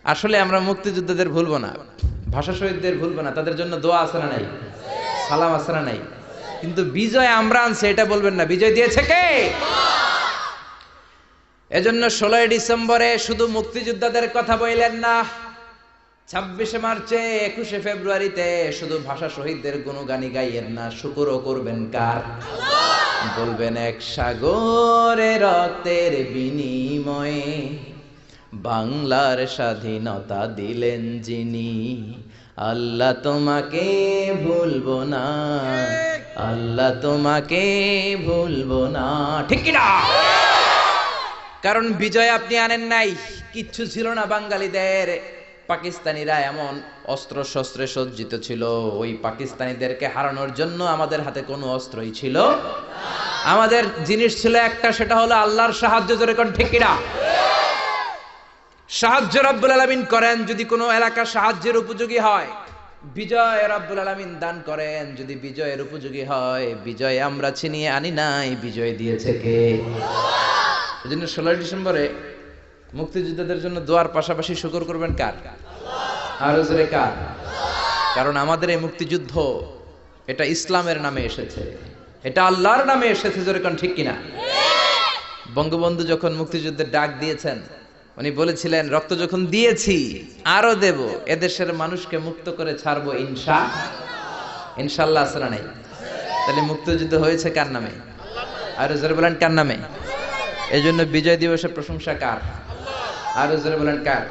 আসলে আমরা মুক্তিযোদ্ধাদের ভুলবো না, ভাষা শহীদদের ভুলবো না, তাদের জন্য দোয়া আছে না নাই, সালাম আছে না নাই, কিন্তু বিজয় আমরা আনছি এটা বলবেন না। বিজয় দিয়েছে কে? এজন্য 16 ডিসেম্বরে শুধু মুক্তিযোদ্ধাদের কথা বললেন না, 26 মার্চে 21 ফেব্রুয়ারিতে শুধু ভাষা শহীদদের গুণগানি গাইয়েন না, শুকরও করবেন কার? বলবেন এক সাগরে রক্তের বিনিময়ে বাংলার স্বাধীনতা দিলেন যিনি, আল্লাহ তোমাকে ভুলবো না, আল্লাহ তোমাকে ভুলবো না। ঠিক কি না? কারণ বিজয় আপনি আনেন নাই, কিচ্ছু ছিল না বাঙালিদের। পাকিস্তানিরা এমন অস্ত্র শস্ত্রে সজ্জিত ছিল, ওই পাকিস্তানিদেরকে হারানোর জন্য আমাদের হাতে কোনো অস্ত্রই ছিল না। আমাদের জিনিস ছিল একটা, সেটা হলো আল্লাহর সাহায্য। জোরে কোন ঠিক কিনা? সাহায্য রব্বুল আলামিন করেন যদি কোনো এলাকা সাহায্যের উপযোগী হয়, বিজয় রব্বুল আলামিন দান করেন যদি বিজয়ের উপযোগী হয়। বিজয় আমরা ছিনিয়ে আনি নাই, বিজয় দিয়েছে কে? এজন্য 16 ডিসেম্বরে মুক্তিযোদ্ধাদের জন্য দোয়ার পাশাপাশি শুকর করবেন কার? আরো জোরে কার? কারণ আমাদের এই মুক্তিযুদ্ধ এটা ইসলামের নামে এসেছে, এটা আল্লাহর নামে এসেছে। জোরে কোন ঠিক কিনা? বঙ্গবন্ধু যখন মুক্তিযুদ্ধের ডাক দিয়েছেন, উনি বলেছিলেন রক্ত যখন দিয়েছি আরো দেব, এদেশের মানুষকে মুক্ত করে ছাড়বো ইনশাআল্লাহ। আসলে নাই? তাহলে মুক্তিযুদ্ধ হয়েছে কার নামে? আরো জোরে বলেন কার নামে? এই জন্য বিজয় দিবসের প্রশংসা কার? আরো জোরে বলেন কার?